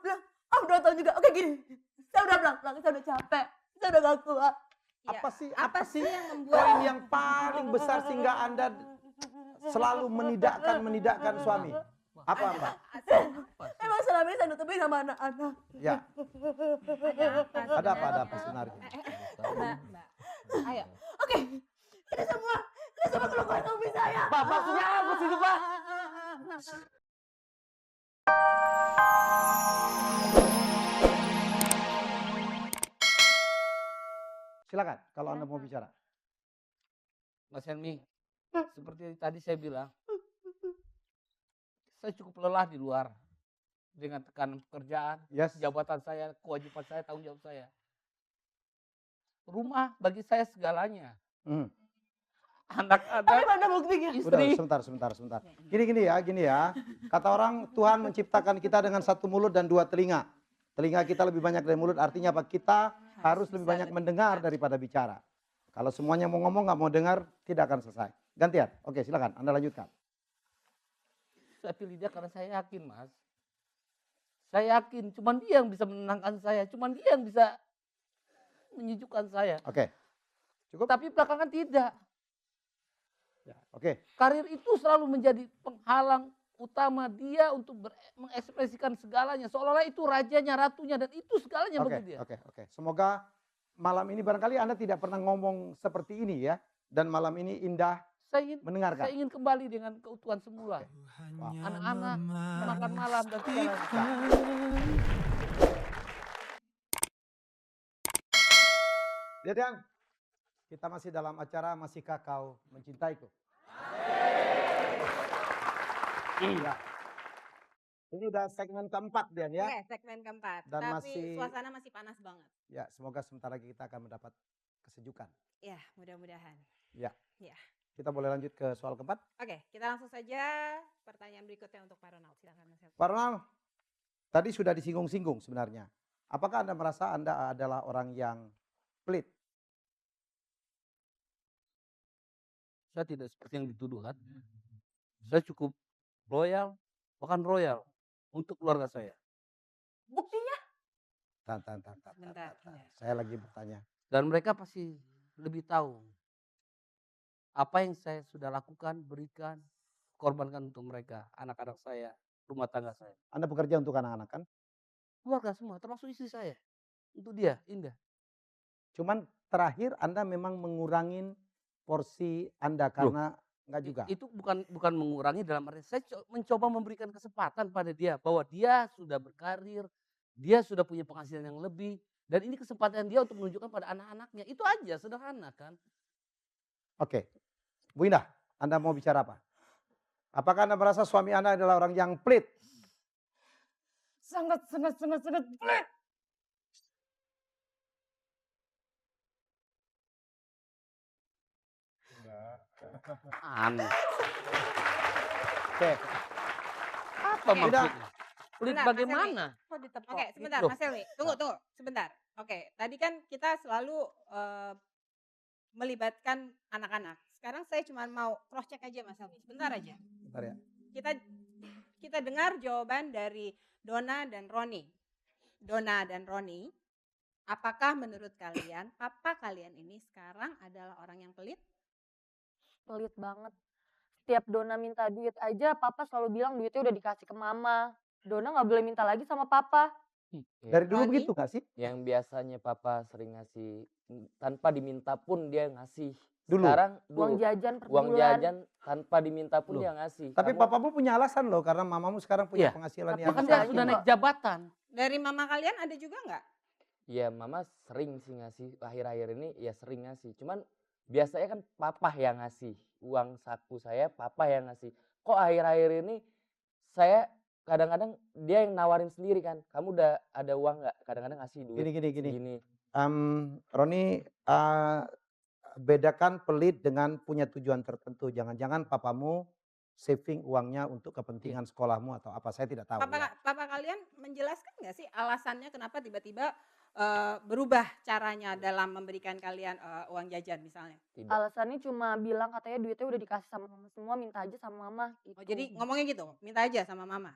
bilang, ah udah tahu juga. Oke gini, saya udah bilang, saya udah capek, saya udah gak kuat. Ya, Apa sih yang membuat poin yang paling besar sehingga Anda selalu menidakkan suami? Apa Mbak? Emang selama ini saya nutupin sama anak-anak. Ya, ada ada apa sebenarnya? Mbak, ayo. Oke, ini semua keluhan suami saya. Pak, maksudnya apa sih itu, Pak? Silakan kalau Anda mau bicara. Mas Helmi, seperti tadi saya bilang, saya cukup lelah di luar dengan tekanan pekerjaan, Yes. jabatan saya, kewajiban saya, tanggung jawab saya. Rumah bagi saya segalanya. Hmm. Tapi Anak-anak, mana buktinya? Udah, istri. sebentar. Gini ya. Kata orang Tuhan menciptakan kita dengan satu mulut dan dua telinga. Telinga kita lebih banyak dari mulut, artinya apa? Kita harus lebih banyak mendengar daripada bicara. Kalau semuanya mau ngomong nggak mau dengar, tidak akan selesai. Gantian. Oke, silakan. Anda lanjutkan. Saya pilih dia karena saya yakin, Mas. Saya yakin, cuman dia yang bisa menenangkan saya, cuman dia yang bisa menyejukkan saya. Oke. Cukup? Tapi belakangan tidak. Ya, oke. Karir itu selalu menjadi penghalang utama dia untuk mengekspresikan segalanya. Seolah-olah itu rajanya, ratunya, dan itu segalanya bagi dia. Oke. Semoga malam ini barangkali Anda tidak pernah ngomong seperti ini ya. Dan malam ini indah mendengarkan. Saya ingin kembali dengan keutuhan semula. Wow. Anak-anak, makan malam, dan segalanya. Lihat yang kita masih dalam acara Masihkah Kau Mencintaiku? Ya. Ini udah segmen keempat Dian ya. Oke, segmen keempat. Dan Tapi suasana masih panas banget. Ya, semoga sebentar lagi kita akan mendapat kesejukan. Ya, mudah-mudahan. Ya. Ya. Kita boleh lanjut ke soal keempat. Oke, kita langsung saja pertanyaan berikutnya untuk Pak Ronald. Silakan Mas Helmi. Pak Ronald, tadi sudah disinggung-singgung sebenarnya. Apakah Anda merasa Anda adalah orang yang pelit? Saya tidak seperti yang dituduhkan. Saya cukup loyal, bahkan royal untuk keluarga saya. Buktinya? Sebentar. Saya lagi bertanya. Dan mereka pasti lebih tahu apa yang saya sudah lakukan, berikan, korbankan untuk mereka, anak-anak saya, rumah tangga saya. Anda bekerja untuk anak-anak kan? Keluarga semua, termasuk istri saya. Untuk dia, Indah. Cuman terakhir Anda memang mengurangin porsi Anda karena enggak juga. Itu bukan mengurangi, dalam arti saya mencoba memberikan kesempatan pada dia bahwa dia sudah berkarir, dia sudah punya penghasilan yang lebih, dan ini kesempatan dia untuk menunjukkan pada anak-anaknya. Itu aja, sederhana kan. Oke. Bu Indah, Anda mau bicara apa? Apakah Anda merasa suami Anda adalah orang yang pelit? Sangat pelit. Aneh. Oke. Apa Oke. maksudnya? Pelit Bentar, Mas bagaimana? Kok ditepok? Oke, sebentar Loh. Mas Helmi. Tunggu, sebentar. Oke, tadi kan kita selalu melibatkan anak-anak. Sekarang saya cuma mau cross check aja Mas Helmi. Sebentar aja. Bentar ya. Kita dengar jawaban dari Donna dan Roni. Donna dan Roni, apakah menurut kalian papa kalian ini sekarang adalah orang yang pelit? Pelit banget. Setiap Donna minta duit aja, papa selalu bilang duitnya udah dikasih ke mama. Donna nggak boleh minta lagi sama papa. Dari dulu Roni? begitu gak sih? Yang biasanya papa sering ngasih tanpa diminta pun dia ngasih. Dulu? Sekarang Uang jajan per uang bulan. jajan tanpa diminta pun Loh. dia ngasih. Tapi Kamu- papamu punya alasan loh karena mamamu sekarang punya Iya. penghasilan Tapi yang Bahkan Bisa dia aja sudah kok. naik jabatan. Dari mama kalian ada juga nggak? Ya mama sering sih ngasih akhir-akhir ini ya sering ngasih. Cuman biasanya kan papa yang ngasih. Uang saku saya papa yang ngasih. Kok akhir-akhir ini saya kadang-kadang dia yang nawarin sendiri kan. Kamu udah ada uang nggak? Kadang-kadang ngasih duit. Gini. Segini. Roni, bedakan pelit dengan punya tujuan tertentu. Jangan-jangan papamu saving uangnya untuk kepentingan sekolahmu atau apa, saya tidak tahu. ya. Papa kalian menjelaskan nggak sih alasannya kenapa tiba-tiba berubah caranya dalam memberikan kalian uang jajan misalnya? Tidak. Alasannya cuma bilang katanya duitnya udah dikasih sama mama semua, minta aja sama mama. Gitu. Oh, jadi ngomongnya gitu, minta aja sama mama.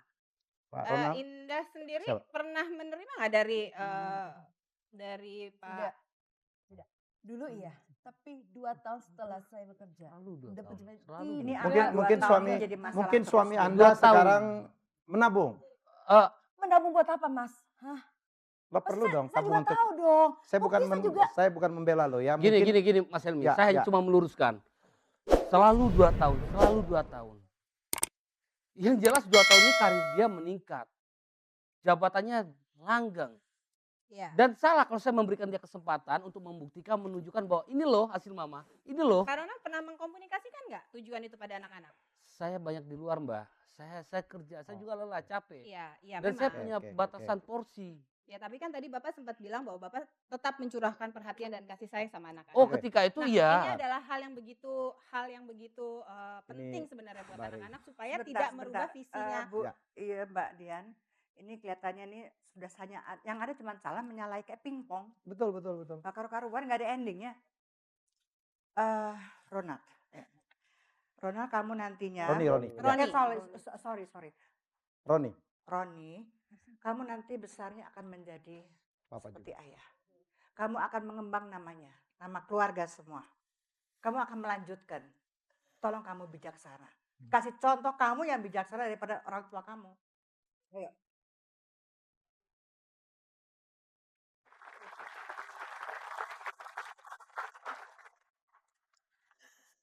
Pak Ronald. Indah sendiri Siapa? pernah menerima nggak dari Pak? Tidak. Tidak. Dulu iya, tapi 2 tahun setelah saya bekerja. Selalu 2 Dapat tahun. jumlah Selalu ini 2 Mungkin tahun. mungkin suami mungkin suami Anda 2 tahun. sekarang menabung. Eh, Menabung buat apa, Mas? Hah? Lah perlu dong Saya juga tabung untuk tahu dong. saya bukan Bukti saya juga. saya bukan membela lo ya. gini, Mungkin gini, Mas Helmi. Ya, Saya hanya ya. cuma meluruskan. Selalu 2 tahun, selalu 2 tahun. Yang jelas 2 tahun ini karir dia meningkat. Jabatannya langgeng. Ya. Dan salah kalau saya memberikan dia kesempatan untuk membuktikan, menunjukkan bahwa ini loh hasil mama. Ini loh. Pak Ronald pernah mengkomunikasikan nggak tujuan itu pada anak-anak? Saya banyak di luar, Mbak. Saya kerja, saya juga lelah, capek. Iya, iya Dan saya memang. punya Oke, oke, batasan porsi. Ya, tapi kan tadi Bapak sempat bilang bahwa Bapak tetap mencurahkan perhatian dan kasih sayang sama anak-anak. Oh, Oke. ketika itu Nah, ini ya. adalah hal yang begitu penting sebenarnya buat Bari. anak-anak supaya Sebentar, tidak merubah sebentar. visinya. Bu, Ya. iya Mbak Dian. Ini kelihatannya nih sudah hanya yang ada cuma salah menyalahi kayak pingpong. betul betul betul. Gak karu-karuan, nggak ada endingnya. Ronald. Ya. Ronald, kamu nantinya. Roni. Roni. Sorry. Roni. Roni, kamu nanti besarnya akan menjadi Papa seperti juga. ayah. Kamu akan mengembang namanya, nama keluarga semua. Kamu akan melanjutkan. Tolong kamu bijaksana. Kasih contoh kamu yang bijaksana daripada orang tua kamu. Ayo.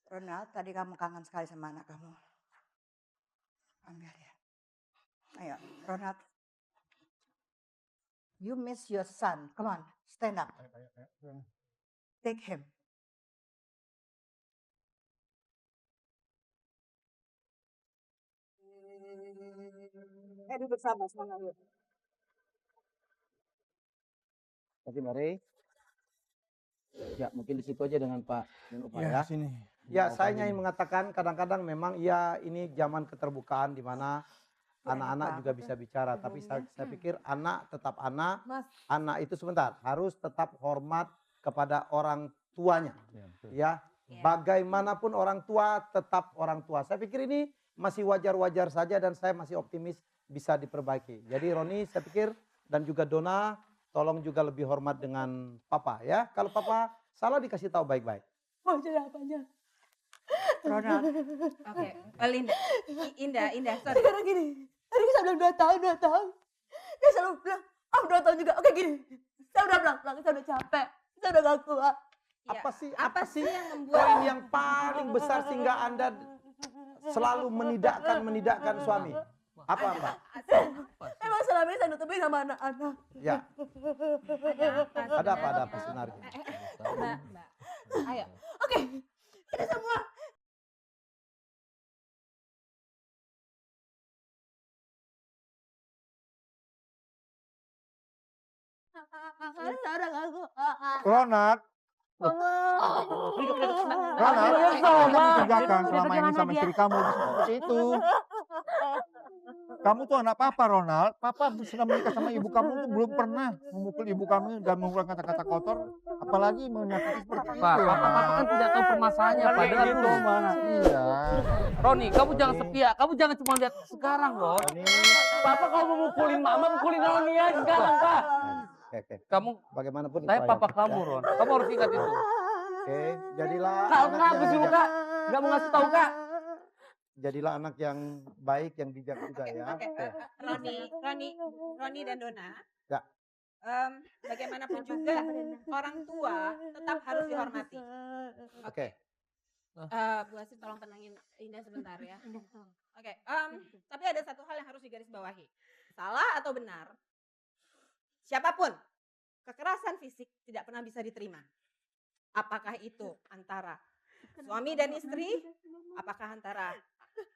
Ronald, tadi kamu kangen sekali sama anak kamu. Ambil ya. Ayo, Ronald. You miss your son. Come on, stand up. Take him. Duduk sama yuk. Terima kasih Mari. Ya mungkin di situ aja dengan Pak Menupaya. Ya, Ya, sini. saya hanya ingin mengatakan kadang-kadang memang ya ini zaman keterbukaan di mana Ya, anak-anak apa-apa juga tuh bisa bicara. Tapi saya pikir anak tetap anak. Mas, Anak itu sebentar harus tetap hormat kepada orang tuanya. Ya, Ya. bagaimanapun orang tua tetap orang tua. Saya pikir ini masih wajar-wajar saja dan saya masih optimis bisa diperbaiki. Jadi Roni saya pikir dan juga Dona tolong juga lebih hormat dengan Papa ya. Kalau Papa salah dikasih tahu baik-baik. mau jadi apanya? Ronald, Oke, Linda, Indah, sorry. Sekarang gini, tadi saya bilang 2 tahun. Dia selalu bilang, 2 tahun juga. Oke gini, saya udah bilang, saya udah capek, saya udah gak kuat. Ya, Apa sih yang membuat poin yang paling besar sehingga Anda selalu menidakkan suami? Apa Mbak? Emang selama ini saya nutupin sama anak-anak. Ya, ada apa sebenarnya? sebenarnya? Mbak. Ayo. Oke, kita semua. Saya udah gak kuat. Ronald, Ronald, apa yang dikerjakan selama ini sama istri kamu seperti itu? Kamu tuh anak papa, Ronald. Papa sudah menikah sama ibu kamu tuh belum pernah memukul ibu kamu dan mengulang kata-kata kotor, apalagi menyakiti seperti itu. Pak, Papa Ronald. kan tidak tahu permasalahannya, Pak. Dengan Gitu, dulu. mana? Iya. Roni, kamu jangan Roni. sepihak. Kamu jangan cuma lihat sekarang, Ron. Ini Papa kalau mau mukulin mama, mukulin Roni aja sekarang, Pak. oke. Kamu, Bagaimanapun saya itu papa ayah. kamu, Ron. Kamu harus ingat itu. Oke, jadilah Kak, anak kenapa yang sih, bijak. Kak? Nggak mau ngasih tahu, Kak? Jadilah anak yang baik, yang bijak juga ya. Oke, Oke. Roni dan Dona. Ya. Bagaimanapun juga orang tua tetap harus dihormati. Oke. Bu Asin tolong tenangin Indah sebentar ya. Oke, tapi ada satu hal yang harus digarisbawahi. Salah atau benar, siapapun kekerasan fisik tidak pernah bisa diterima. Apakah itu antara suami dan istri, apakah antara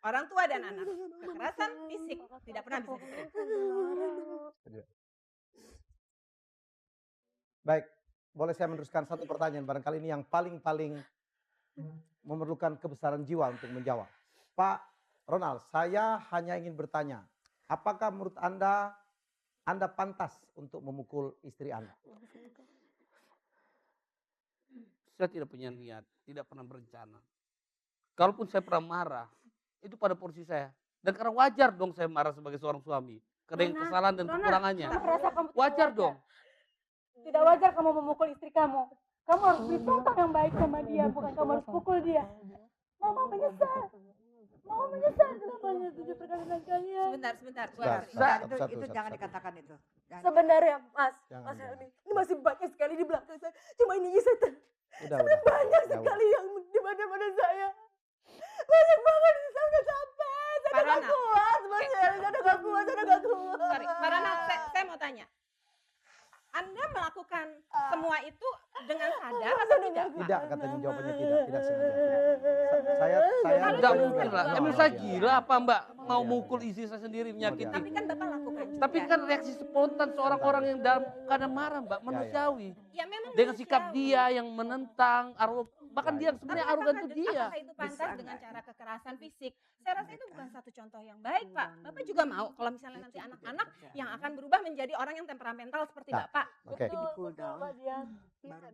orang tua dan anak. Kekerasan fisik tidak pernah bisa diterima. Baik, boleh saya meneruskan satu pertanyaan barangkali ini yang paling memerlukan kebesaran jiwa untuk menjawab. Pak Ronald, saya hanya ingin bertanya, apakah menurut Anda pantas untuk memukul istri Anda? Saya tidak punya niat, tidak pernah berencana. Kalaupun saya pernah marah, itu pada porsi saya. Dan karena wajar dong saya marah sebagai seorang suami. Rona, kesalahan dan Rona, kekurangannya. Aku merasa kamu tidak Wajar wajar. dong. Tidak wajar kamu memukul istri kamu. Kamu harus beri contoh yang baik sama dia, bukan kamu harus pukul dia. Mama menyesal. Mama menyesal kenapa setuju perkawinan kalian. Sebentar. Itu jangan dikatakan itu. Jangan. Sebenarnya Mas Jangan. Helmi, ini masih banyak sekali di belakang saya. Cuma ini saya Udah. banyak Ya sekali yang di mana-mana saya. Banyak banget, saya udah capek. Saya udah gak Parana. kuat, Mas Helmi. Saya udah gak kuat, saya udah gak kuat. Sorry, Parana, saya mau tanya. Anda melakukan semua itu dengan sadar atau tidak? Tidak, katanya jawabannya tidak sengaja. Saya Enggak mungkin lah. Emang saya Iya. gila apa Mbak mau Iya, mukul iya. istri saya sendiri Iya. menyakiti? Tapi kan Bapak lakukan juga. Tapi kan reaksi spontan seorang orang yang dalam keadaan marah Mbak, Ya, ya. manusiawi. Ya memang Dengan sikap manusiawi. dia yang menentang, bahkan Ya, dia ya. Tapi sebenarnya arogan itu dia. apakah itu pantas Bisa dengan nggak? cara kekerasan fisik? Saya rasa itu bukan satu contoh yang baik, Pak. Bapak juga mau kalau misalnya nanti anak-anak yang akan berubah menjadi orang yang temperamental seperti Nah, Bapak. Oke. Di cool down.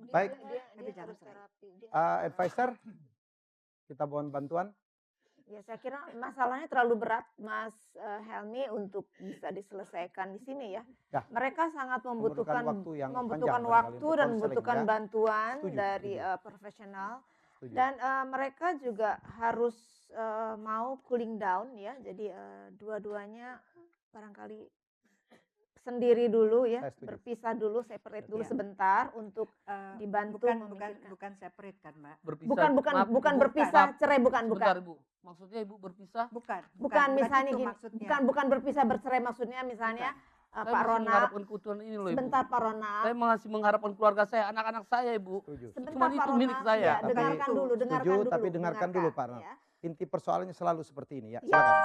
Baik. Tapi jangan sering. Advisor, kita mohon bantuan. Ya saya kira masalahnya terlalu berat Mas Helmi untuk bisa diselesaikan di sini ya. Ya. Mereka sangat Memerlukan membutuhkan waktu yang panjang membutuhkan barangkali waktu untuk dan konseling, membutuhkan ya. bantuan Setuju, dari setuju. profesional Setuju. dan mereka juga harus mau cooling down ya. Jadi dua-duanya barangkali sendiri dulu ya, Saya setuju. berpisah dulu, separate dulu Ya. sebentar untuk dibantu Bukan memikirkan. separate kan, Mbak? Berpisah. Bukan Maaf, berpisah, maaf. cerai bukan. Sebentar Ibu. Maksudnya Ibu berpisah? Bukan misalnya itu gini, maksudnya. bukan berpisah bercerai maksudnya misalnya Saya Pak masih Ronald, mengharapkan keutuhan ini loh Ibu. sebentar Pak Ronald, Saya masih mengharapkan keluarga saya, anak-anak saya Ibu. Setuju. sebentar Cuman Pak itu Ronald, milik saya. ya, Tapi dengarkan dulu, setuju, dengarkan dulu. tapi dengarkan dulu, Pak Ronald. ya. Inti persoalannya selalu seperti ini ya. Ya. Silakan.